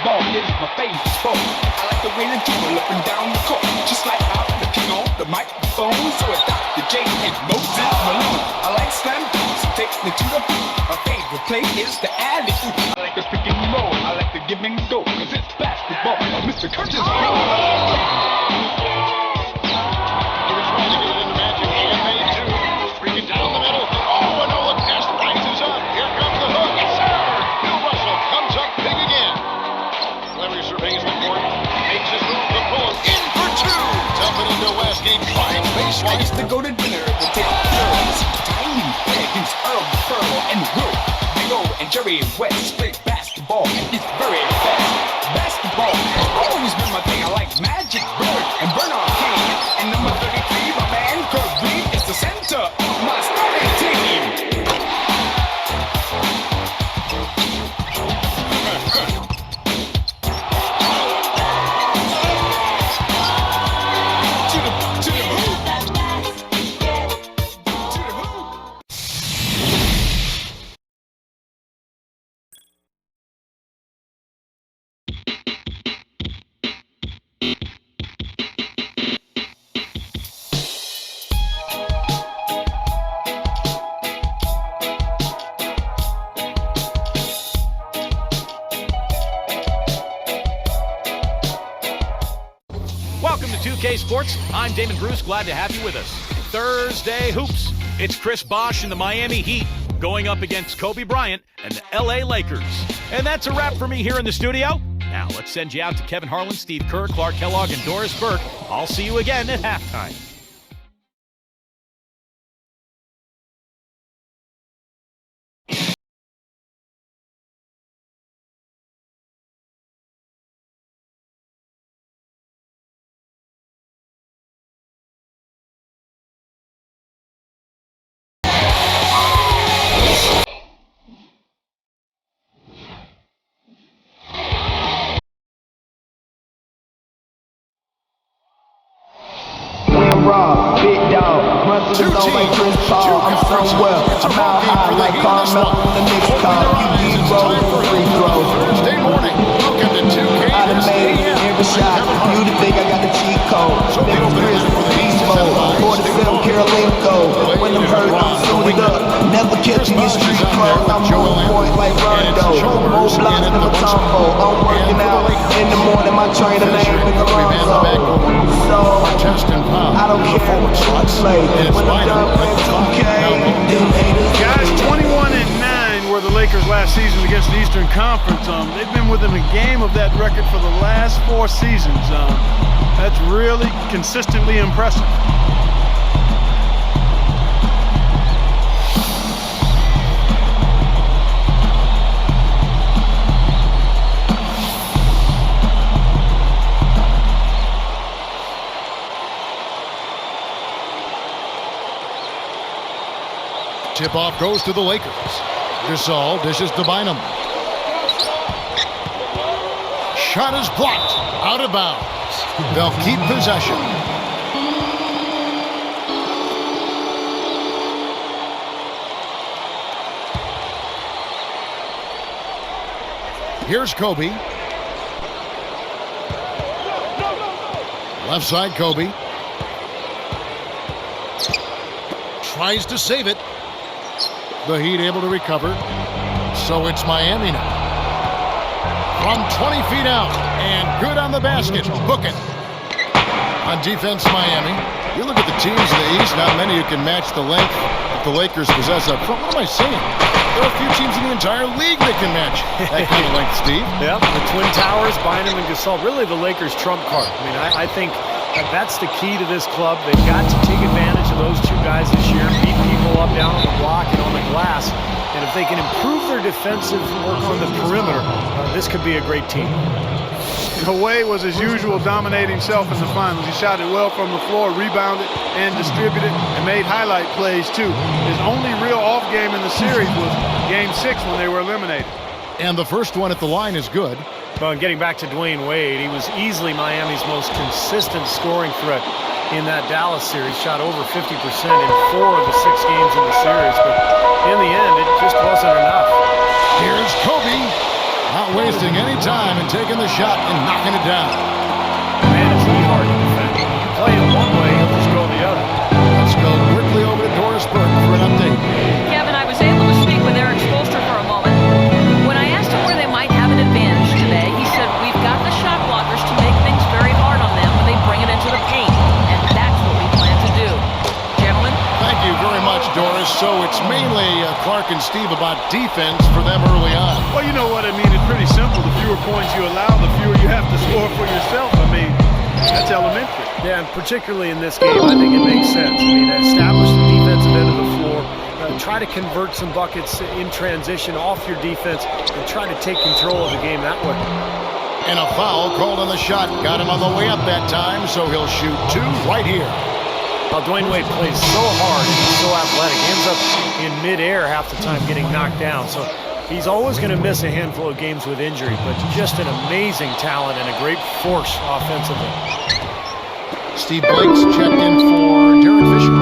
Basketball is my favorite sport. I like the way they dribble up and down the court, just like I'm looking on the microphone. So it's Dr. J and Moses Malone. I like slam dunks, take me to the beat. My favorite play is the alley-oop. I like the pick and roll, I like the give and go, cause it's basketball. Mr. Curtis. I used to go to dinner with Ted Girls, Tiny, Higgins, Earl, Pearl, and Will. Big O and Jerry West play basketball, and it's very fast. Basketball has always been my thing. I like Magic Bird and Bernard King. And number 33, my man, Kurt Reed, is the center of my starting team. Welcome to 2K Sports. I'm Damon Bruce. Glad to have you with us. Thursday Hoops. It's Chris Bosh and the Miami Heat going up against Kobe Bryant and the LA Lakers. And that's a wrap for me here in the studio. Now let's send you out to Kevin Harlan, Steve Kerr, Clark Kellogg, and Doris Burke. I'll see you again at halftime. Raw, big dog, run through the zone like Chris Paul. I'm somewhere, I'm out high like Carmel on the next call. You need roll for free throws. Tuesday morning, welcome to 2K. I done made every shot. You to think I got the cheat code. Never Chris, beast mode. 47 Carolina gold. When I'm hurt, I'm suited up. Never catching your street clothes. I'm on point like Rondo. More blocks than a Tombo. I'm working out in the morning. My trainer name is Alonzo. So I don't care what you play. When I'm done playing 2K, them haters. Guys, 21-9 were the Lakers last season against the Eastern Conference. They've been within a game of that record for the last 4 seasons. That's really consistently impressive. Tip-off goes to the Lakers. Gasol dishes to Bynum. Shot is blocked. Out of bounds. They'll keep possession. Here's Kobe. Left side, Kobe. Tries to save it. The Heat able to recover. So it's Miami now. From 20 feet out. And good on the basket. Book it. On defense, Miami. You look at the teams in the East, not many who can match the length that the Lakers possess up front. What am I saying? There are a few teams in the entire league that can match that kind of length, Steve. Yeah, the Twin Towers, Bynum and Gasol. Really the Lakers' trump card. I mean, I think that's the key to this club. They've got to take advantage of those two guys this year, beat people up down on the block and on the glass. And if they can improve their defensive work on the perimeter, this could be a great team. Kawhi was, as usual, dominating self in the finals. He shot it well from the floor, rebounded and distributed, and made highlight plays, too. His only real off game in the series was Game 6 when they were eliminated. And the first one at the line is good. Well, getting back to Dwayne Wade, he was easily Miami's most consistent scoring threat in that Dallas series. Shot over 50% in 4 of the 6 games in the series, but in the end, it just wasn't enough. Here's Kobe. Not wasting any time and taking the shot and knocking it down. Man, is he hard to defend. You play it one way, he'll just go the other. Let's go quickly over to Doris Burke for an update. Kevin, I was able to speak with Eric Spoelstra for a moment. When I asked him where they might have an advantage today, he said, we've got the shot blockers to make things very hard on them when they bring it into the paint. And that's what we plan to do. Gentlemen? Thank you very much, Doris. So it's mainly Clark and Steve about defense for them early on. Well, you know what I mean. It's pretty simple. The fewer points you allow, the fewer you have to score for yourself. I mean, that's elementary. Yeah, and particularly in this game, I think it makes sense. I mean, establish the defensive end of the floor, try to convert some buckets in transition off your defense, and try to take control of the game that way. And a foul called on the shot. Got him on the way up that time, so he'll shoot 2 right here. Well, Dwayne Wade plays so hard and so athletic. He ends up in midair half the time getting knocked down. So he's always going to miss a handful of games with injury, but just an amazing talent and a great force offensively. Steve Blake's checked in for Darren Fisher.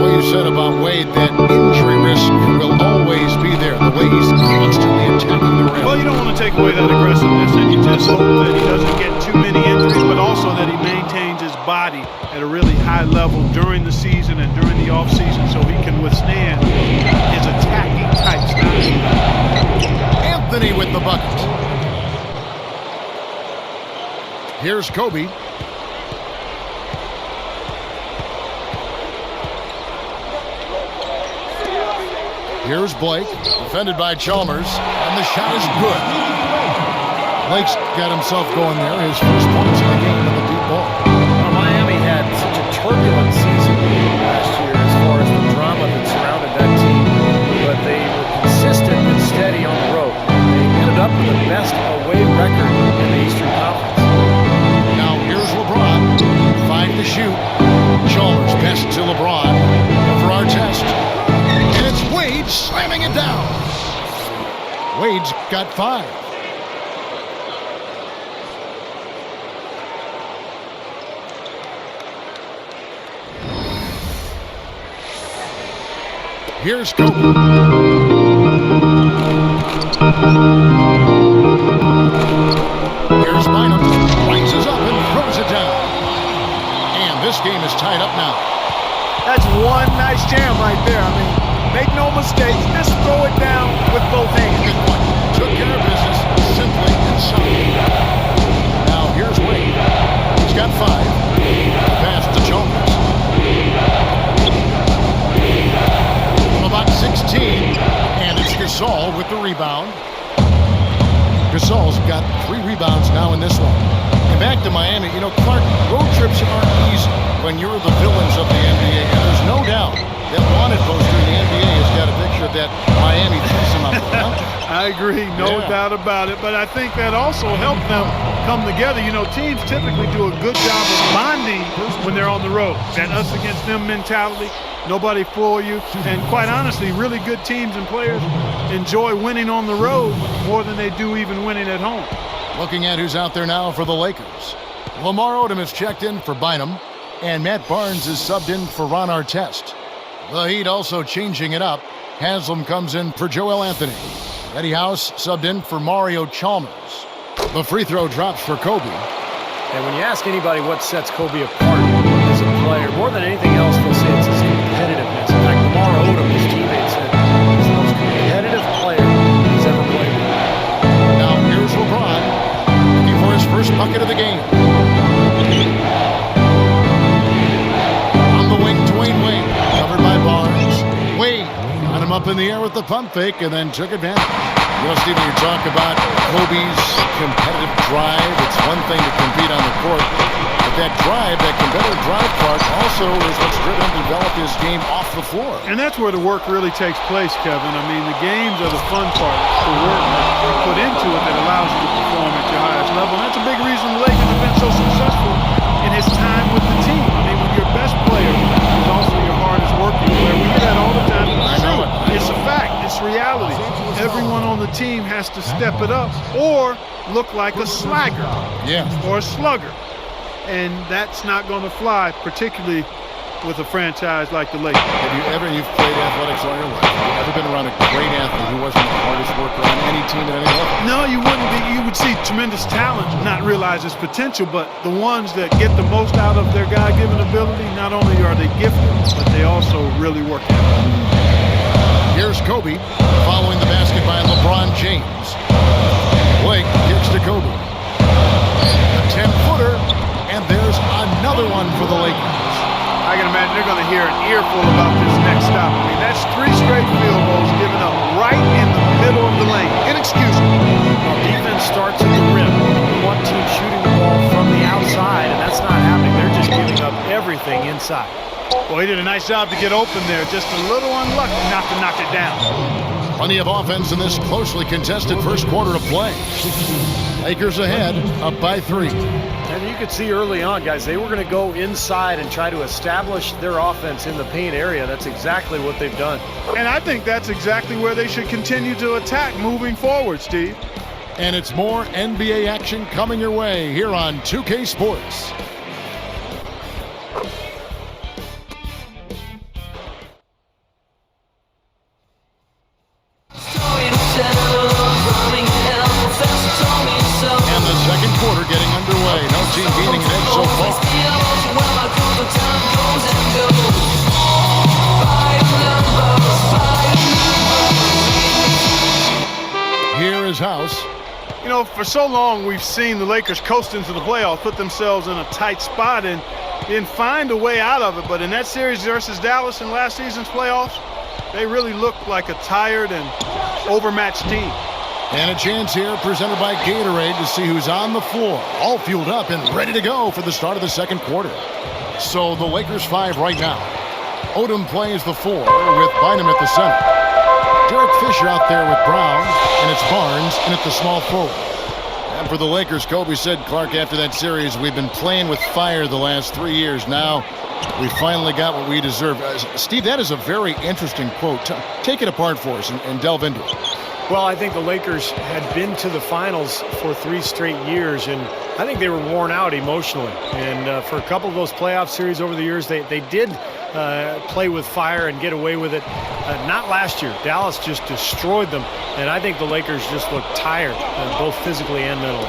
What you said about Wade, that injury risk will always be there, the way he's constantly attacking the rim. Well, you don't want to take away that aggressiveness, and you just hope that he doesn't get too many injuries, but also that he maintains his body at a really high level during the season and during the offseason so he can withstand his attacking type style. Anthony with the bucket. Here's Kobe. Here's Blake, defended by Chalmers, and the shot is good. Blake's got himself going there, his first points in the game with the deep ball. Well, Miami had such a turbulent season last year as far as the drama that surrounded that team, but they were consistent and steady on the road. They ended up with the best away record in the Eastern Conference. Now here's LeBron, 5 to shoot. Chalmers best to LeBron over our test. And it's Wade slamming it down. Wade's got 5. Here's Kobe. Here's Bynum. Rises up and throws it down. And this game is tied up now. That's one nice jam right there. I mean, make no mistakes. Just throw it down with both hands. Good point. Took care of business simply and subtly. Now here's Wade. He's got 5. Pass to Chalmers. From about 16, and it's Gasol with the rebound. Gasol's got 3 rebounds now in this one. And back to Miami. You know, Clark, road trips aren't easy when you're the villains of the NBA. And there's no doubt that wanted poster in the NBA has got a picture of that Miami threesome up there. Huh? I agree, no doubt about it. But I think that also helped them come together. You know, teams typically do a good job of bonding when they're on the road. That us against them mentality, nobody fool you. And quite honestly, really good teams and players enjoy winning on the road more than they do even winning at home. Looking at who's out there now for the Lakers. Lamar Odom is checked in for Bynum, and Matt Barnes is subbed in for Ron Artest. The Heat also changing it up. Haslam comes in for Joel Anthony. Eddie House subbed in for Mario Chalmers. The free throw drops for Kobe. And when you ask anybody what sets Kobe apart as a player, more than anything else, they'll say it's his competitiveness. In fact, Lamar Odom, his teammate, said he's the most competitive player he's ever played with. Now here's LeBron looking for his first bucket of the game. On the wing, Dwayne Wade, covered by Barnes. Wade got him up in the air with the pump fake and then took advantage. You know, Stephen, you talk about Kobe's competitive drive. It's one thing to compete on the court, but that drive, that competitive drive part also is what's driven him to develop his game off the floor. And that's where the work really takes place, Kevin. I mean, the games are the fun part. It's the work that you put into it that allows you to perform at your highest level. And that's a big reason the Lakers have been so successful in his time with the team. I mean, when your best player is also your hardest working player, we hear that all the time. It's true. It's a fact. It's reality. Everyone on the team has to step it up or look like a slagger or a slugger. And that's not going to fly, particularly with a franchise like the Lakers. You've played athletics all your life. Have you ever been around a great athlete he wasn't the hardest worker on any team at any level. No, you wouldn't be. You would see tremendous talent not realize its potential, but the ones that get the most out of their God-given ability, not only are they gifted, but they also really work at it. Here's Kobe following the basket by LeBron James. Blake kicks to Kobe. A 10-footer, and there's another one for the Lakers. I can imagine they're going to hear an earful about this next stop. I mean, that's 3 straight field goals given up right in the middle of the lane. Inexcusable. Well, defense starts at the rim. One team shooting the ball from the outside, and that's not happening. They're just giving up everything inside. Well, he did a nice job to get open there. Just a little unlucky not to knock it down. Plenty of offense in this closely contested first quarter of play. Lakers ahead, up by 3. And you could see early on, guys, they were going to go inside and try to establish their offense in the paint area. That's exactly what they've done. And I think that's exactly where they should continue to attack moving forward, Steve. And it's more NBA action coming your way here on 2K Sports. And the second quarter getting underway. No team gaining an edge so far. Here is House. You know, for so long we've seen the Lakers coast into the playoffs, put themselves in a tight spot and didn't find a way out of it. But in that series versus Dallas in last season's playoffs, they really looked like a tired and overmatched team. And a chance here presented by Gatorade to see who's on the floor. All fueled up and ready to go for the start of the second quarter. So the Lakers 5 right now. Odom plays the 4 with Bynum at the center. Derek Fisher out there with Brown, and it's Barnes in at the small forward. And for the Lakers, Kobe said, Clark, after that series, we've been playing with fire the last 3 years. Now we finally got what we deserve. Steve, that is a very interesting quote. Take it apart for us and delve into it. Well, I think the Lakers had been to the finals for 3 straight years, and I think they were worn out emotionally. And for a couple of those playoff series over the years, they did play with fire and get away with it. Not last year. Dallas just destroyed them, and I think the Lakers just looked tired, both physically and mentally.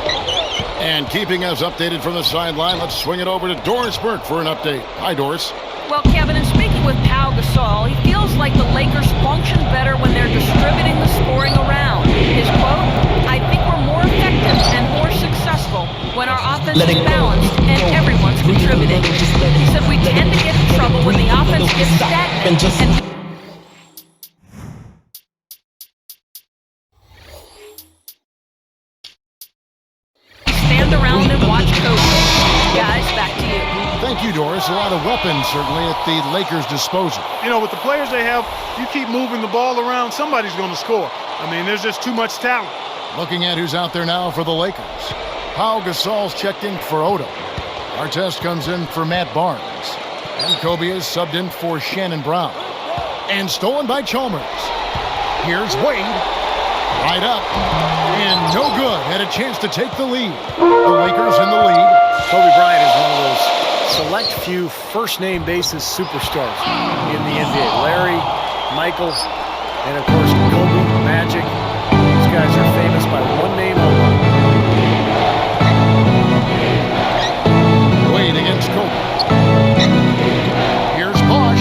And keeping us updated from the sideline, let's swing it over to Doris Burke for an update. Hi, Doris. Well, Kevin, in speaking with Pau Gasol, he feels like the Lakers function better when they're distributing the scoring around. His quote, I think we're more effective and more successful when our offense is balanced and everyone's contributing. He said we tend to get in trouble when the offense gets stagnant and stand around and watch coaches. Guys, back to you. Thank you, Doris. A lot of weapons, certainly, at the Lakers' disposal. You know, with the players they have, you keep moving the ball around, somebody's going to score. I mean, there's just too much talent. Looking at who's out there now for the Lakers. Pau Gasol's checked in for Odom. Artest comes in for Matt Barnes. And Kobe is subbed in for Shannon Brown. And stolen by Chalmers. Here's Wade. Right up. And no good. Had a chance to take the lead. The Lakers in the lead. Kobe Bryant is one of those select few first-name basis superstars in the NBA. Larry, Michael, and of course Kobe, Magic. These guys are famous by one name only. Wade against Kobe. Here's Bosh.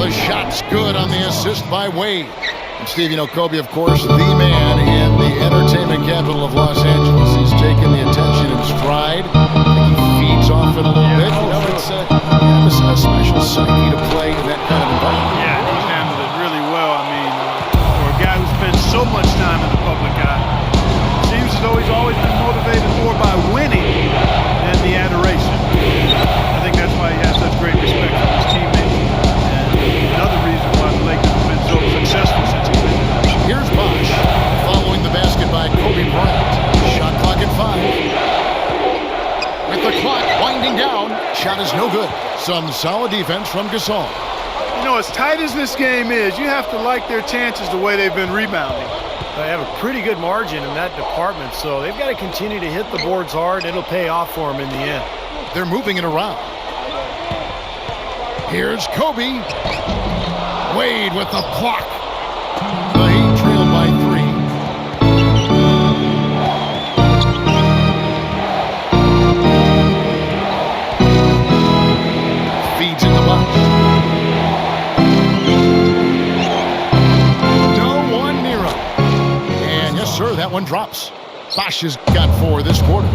The shot's good on the assist by Wade. And Steve, you know, Kobe, of course, the man in the entertainment capital of Los Angeles. He's taken the attention in stride. He feeds off it a little bit. You know, it's a special psyche to play in that kind of environment. Yeah, he's handled it really well. I mean, for a guy who spends so much time in the public eye, it seems as though he's always been motivated more by winning than the adoration. I think that's why he has such great respect for his teammates. And another reason why the Lakers have been so successful since he's been there. Here's Bosh following the basket by Kobe Bryant. Shot clock at 5. With the clock winding down, shot is no good. Some solid defense from Gasol. You know, as tight as this game is, you have to like their chances the way they've been rebounding. They have a pretty good margin in that department, so they've got to continue to hit the boards hard. It'll pay off for them in the end. They're moving it around. Here's Kobe. Wade with the block. The Heat trail trail by 3. Feeds in the box. No one near him. And yes, sir, that one drops. Bosch has got 4 this quarter.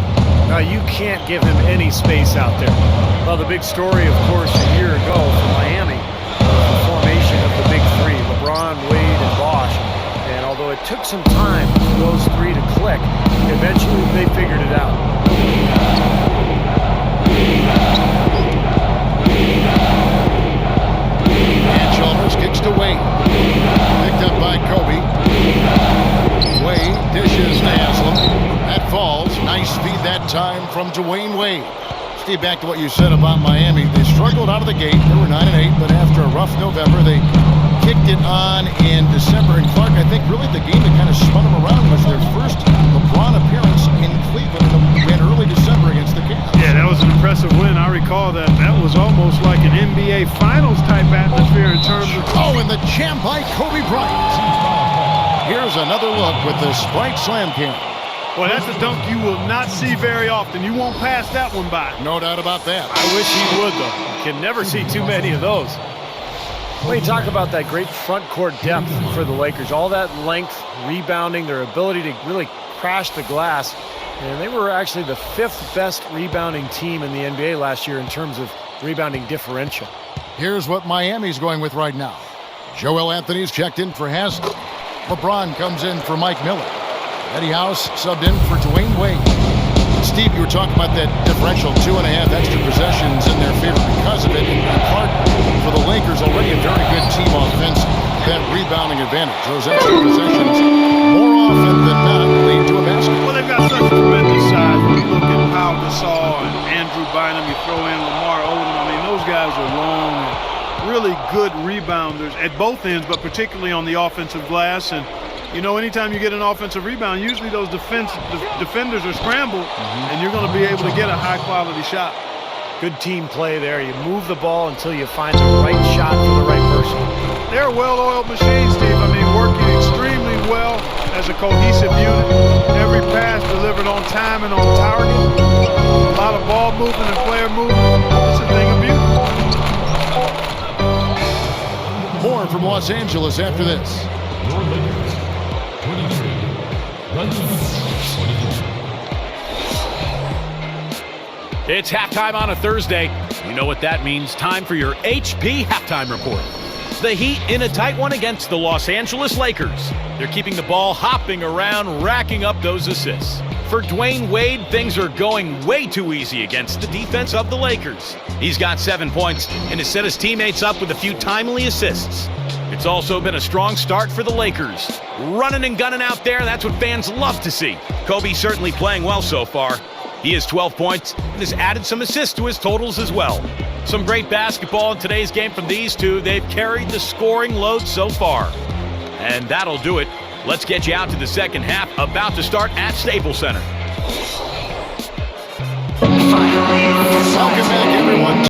Now, you can't give him any space out there. Well, the big story, of course, a year ago for Miami was the formation of the big 3, LeBron, Wade, and Bosch. And although it took some time for those 3 to click, eventually they figured it out. And Chalmers kicks to Wade. Picked up by Kobe. Wade dishes to Haslam. That falls. Nice feed that time from Dwayne Wade. Steve, back to what you said about Miami. They struggled out of the gate. They were 9-8, but after a rough November, they kicked it on in December. And Clark, I think really the game that kind of spun them around was their first LeBron appearance in Cleveland in early December against the Cavs. Yeah, that was an impressive win. I recall that. That was almost like an NBA Finals type atmosphere in terms of... Oh, and the jam by Kobe Bryant. Here's another look with the Sprite Slam Cam. Well, that's a dunk you will not see very often. You won't pass that one by. No doubt about that. I wish he would, though. You can never see too many of those. Well, you talk about that great front court depth for the Lakers. All that length, rebounding, their ability to really crash the glass. And they were actually the 5th best rebounding team in the NBA last year in terms of rebounding differential. Here's what Miami's going with right now. Joel Anthony's checked in for Haslam. LeBron comes in for Mike Miller. Eddie House subbed in for Dwayne Wade. Steve, you were talking about that differential, 2.5 extra possessions in their favor because of it. And Clark, for the Lakers, already a very good team offense. That rebounding advantage, those extra possessions, more often than not, lead to a basket. Well, they've got such a tremendous size. When you look at Pau Gasol and Andrew Bynum, you throw in Lamar Odom. I mean, those guys are long and really good rebounders at both ends, but particularly on the offensive glass. And you know, anytime you get an offensive rebound, usually those defenders are scrambled, and you're going to be able to get a high-quality shot. Good team play there. You move the ball until you find the right shot for the right person. They're a well-oiled machine, Steve. I mean, working extremely well as a cohesive unit. Every pass delivered on time and on target. A lot of ball movement and player movement. It's a thing of beauty. More from Los Angeles after this. It's halftime on a Thursday. You know what that means. Time for your HP halftime report. The Heat in a tight one against the Los Angeles Lakers. They're keeping the ball hopping around, racking up those assists. For Dwayne Wade, things are going way too easy against the defense of the Lakers. He's got 7 points and has set his teammates up with a few timely assists. It's also been a strong start for the Lakers. Running and gunning out there, that's what fans love to see. Kobe certainly playing well so far. He has 12 points and has added some assists to his totals as well. Some great basketball in today's game from these two. They've carried the scoring load so far. And that'll do it. Let's get you out to the second half, about to start at Staples Center. Welcome back, everyone.